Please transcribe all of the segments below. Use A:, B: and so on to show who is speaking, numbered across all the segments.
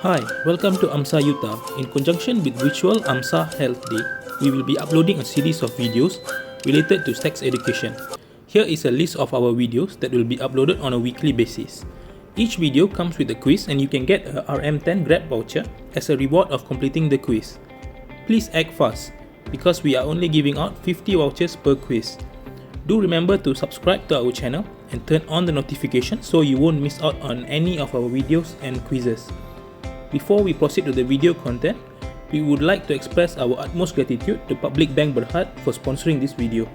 A: Hi, welcome to AMSA Yuta. In conjunction with Virtual AMSA Health Day, we will be uploading a series of videos related to sex education. Here is a list of our videos that will be uploaded on a weekly basis. Each video comes with a quiz and you can get a RM10 Grab voucher as a reward of completing the quiz. Please act fast because we are only giving out 50 vouchers per quiz. Do remember to subscribe to our channel and turn on the notification so you won't miss out on any of our videos and quizzes. Before we proceed to the video content, we would like to express our utmost gratitude to Public Bank Berhad for sponsoring this video.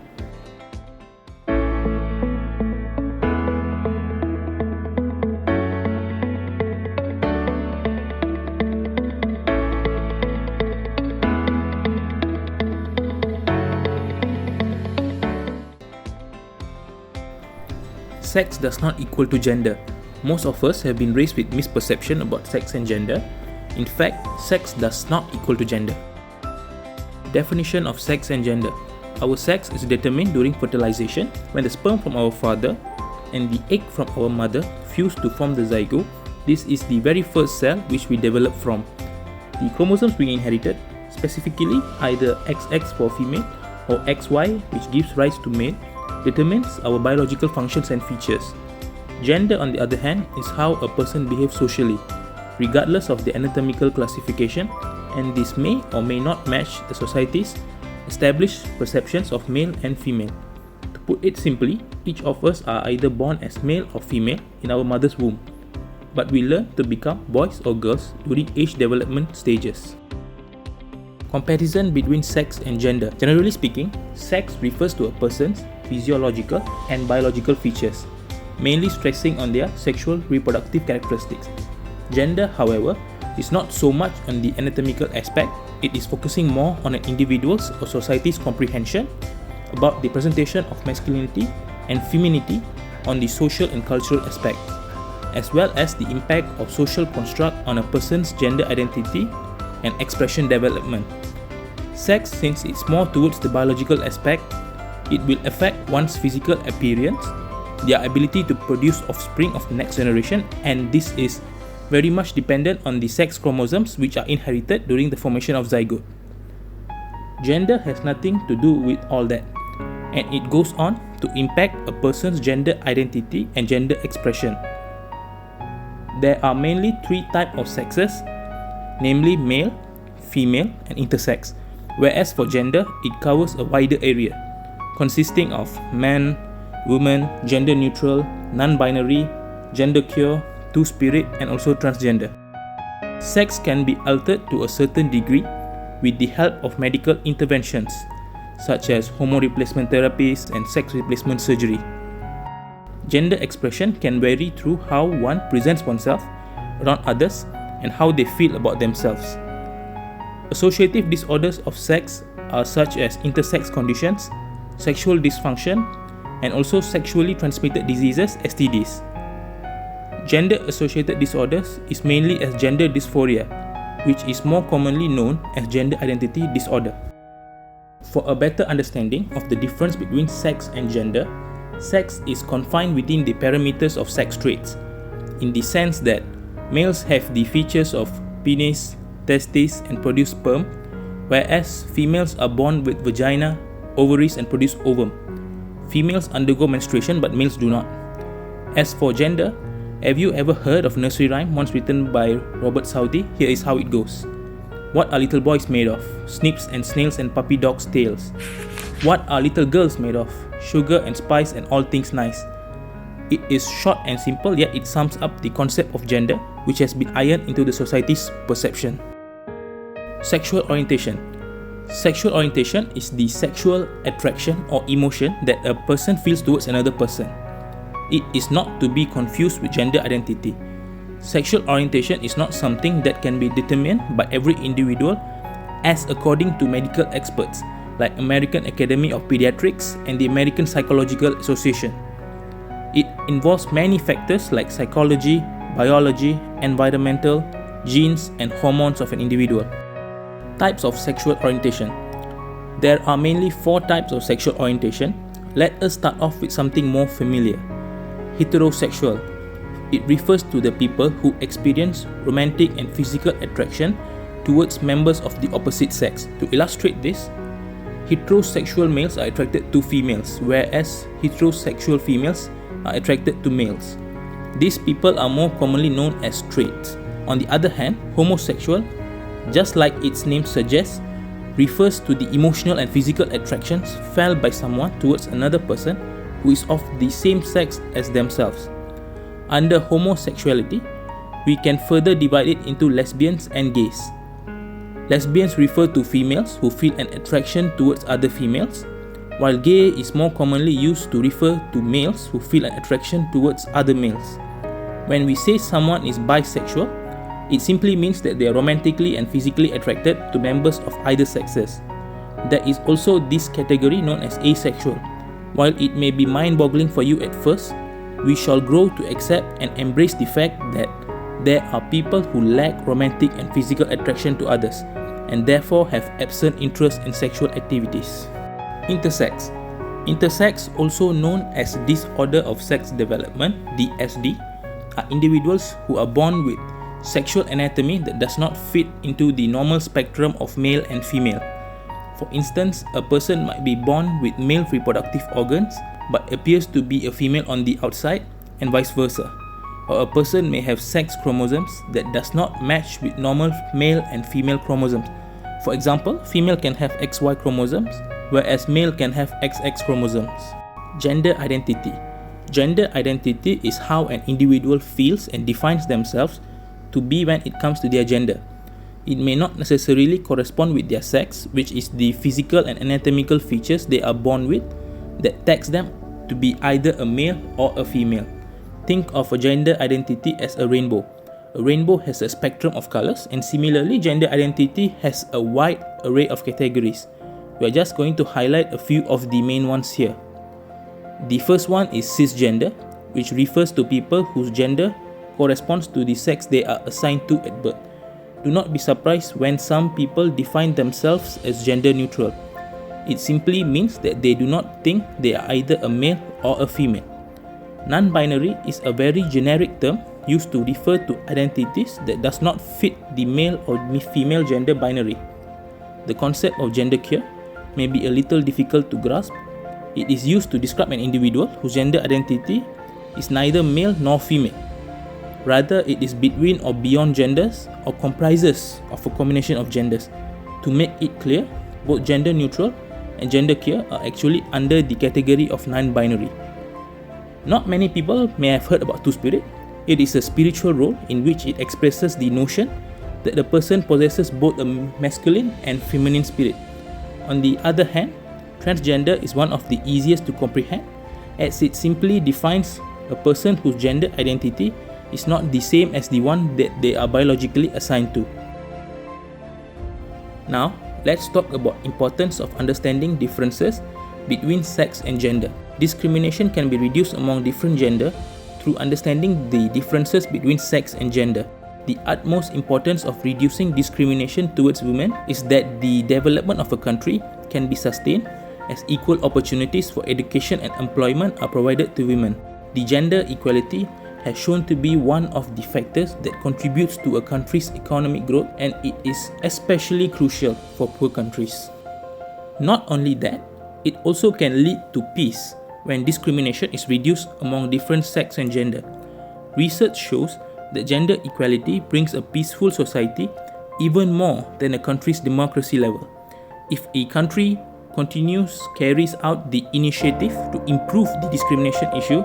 A: Sex does not equal to gender. Most of us have been raised with misperception about sex and gender. In fact, sex does not equal to gender. Definition of sex and gender. Our sex is determined during fertilization when the sperm from our father and the egg from our mother fuse to form the zygote. This is the very first cell which we develop from. The chromosomes we inherited, specifically either XX for female or XY which gives rise to male, determines our biological functions and features. Gender, on the other hand, is how a person behaves socially, regardless of the anatomical classification, and this may or may not match the society's established perceptions of male and female. To put it simply, each of us are either born as male or female in our mother's womb, but we learn to become boys or girls during age development stages. Comparison between sex and gender. Generally speaking, sex refers to a person's physiological and biological features, mainly stressing on their sexual reproductive characteristics. Gender, however, is not so much on the anatomical aspect, it is focusing more on an individual's or society's comprehension about the presentation of masculinity and femininity on the social and cultural aspect, as well as the impact of social construct on a person's gender identity and expression development. Sex, since it's more towards the biological aspect, it will affect one's physical appearance, their ability to produce offspring of the next generation, and this is very much dependent on the sex chromosomes which are inherited during the formation of zygote. Gender has nothing to do with all that, and it goes on to impact a person's gender identity and gender expression. There are mainly three types of sexes, namely male, female, and intersex, whereas for gender, it covers a wider area, consisting of man, woman, gender neutral, non-binary, gender queer, two-spirit, and also transgender. Sex can be altered to a certain degree with the help of medical interventions such as hormone replacement therapies and sex replacement surgery. Gender expression can vary through how one presents oneself around others and how they feel about themselves. Associative disorders of sex are such as intersex conditions, sexual dysfunction, and also sexually transmitted diseases (STDs). Gender-associated disorders is mainly as gender dysphoria, which is more commonly known as gender identity disorder. For a better understanding of the difference between sex and gender, sex is confined within the parameters of sex traits, in the sense that males have the features of penis, testes, and produce sperm, whereas females are born with vagina, ovaries, and produce ovum. Females undergo menstruation but males do not. As for gender, have you ever heard of nursery rhyme once written by Robert Southey? Here is how it goes. What are little boys made of? Snips and snails and puppy dogs' tails. What are little girls made of? Sugar and spice and all things nice. It is short and simple, yet it sums up the concept of gender, which has been ironed into the society's perception. Sexual orientation. Sexual orientation is the sexual attraction or emotion that a person feels towards another person. It is not to be confused with gender identity. Sexual orientation is not something that can be determined by every individual, as according to medical experts like American Academy of Pediatrics and the American Psychological Association. It involves many factors like psychology, biology, environmental, genes, and hormones of an individual. Types of sexual orientation. There are mainly 4 types of sexual orientation. Let us start off with something more familiar. Heterosexual. it refers to the people who experience romantic and physical attraction towards members of the opposite sex. To illustrate this, heterosexual males are attracted to females, whereas heterosexual females are attracted to males. These people are more commonly known as straights. On the other hand, homosexual, just like its name suggests, refers to the emotional and physical attractions felt by someone towards another person who is of the same sex as themselves. Under homosexuality, we can further divide it into lesbians and gays. Lesbians refer to females who feel an attraction towards other females, while gay is more commonly used to refer to males who feel an attraction towards other males. When we say someone is bisexual, it simply means that they are romantically and physically attracted to members of either sexes. There is also this category known as asexual. While it may be mind-boggling for you at first, we shall grow to accept and embrace the fact that there are people who lack romantic and physical attraction to others, and therefore have absent interest in sexual activities. Intersex. Intersex, also known as disorder of sex development, DSD, are individuals who are born with sexual anatomy that does not fit into the normal spectrum of male and female. For instance, a person might be born with male reproductive organs but appears to be a female on the outside, and vice versa. Or a person may have sex chromosomes that does not match with normal male and female chromosomes. For example, female can have XY chromosomes, whereas male can have XX chromosomes. Gender identity. Gender identity is how an individual feels and defines themselves to be when it comes to their gender. It may not necessarily correspond with their sex, which is the physical and anatomical features they are born with that tags them to be either a male or a female. Think of a gender identity as a rainbow. A rainbow has a spectrum of colors, and similarly, gender identity has a wide array of categories. We are just going to highlight a few of the main ones here. The first one is cisgender, which refers to people whose gender corresponds to the sex they are assigned to at birth. Do not be surprised when some people define themselves as gender neutral. It simply means that they do not think they are either a male or a female. Non-binary is a very generic term used to refer to identities that does not fit the male or female gender binary. The concept of genderqueer may be a little difficult to grasp. It is used to describe an individual whose gender identity is neither male nor female. Rather, it is between or beyond genders or comprises of a combination of genders. To make it clear, both gender neutral and genderqueer are actually under the category of non-binary. Not many people may have heard about Two-Spirit. It is a spiritual role in which it expresses the notion that the person possesses both a masculine and feminine spirit. On the other hand, transgender is one of the easiest to comprehend, as it simply defines a person whose gender identity is not the same as the one that they are biologically assigned to. Now, let's talk about importance of understanding differences between sex and gender. Discrimination can be reduced among different gender through understanding the differences between sex and gender. The utmost importance of reducing discrimination towards women is that the development of a country can be sustained as equal opportunities for education and employment are provided to women. The gender equality has shown to be one of the factors that contributes to a country's economic growth, and it is especially crucial for poor countries. Not only that, it also can lead to peace when discrimination is reduced among different sex and gender. Research shows that gender equality brings a peaceful society even more than a country's democracy level. If a country carries out the initiative to improve the discrimination issue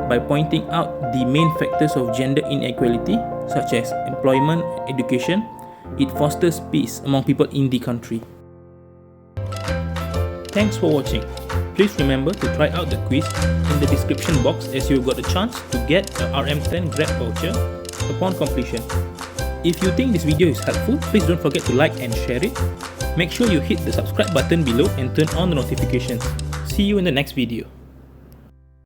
A: by pointing out the main factors of gender inequality, such as employment and education, it fosters peace among people in the country. Thanks for watching. Please remember to try out the quiz in the description box, as you got a chance to get a RM10 Grab voucher upon completion. If you think this video is helpful, please don't forget to like and share it. Make sure you hit the subscribe button below and turn on the notifications. See you in the next video.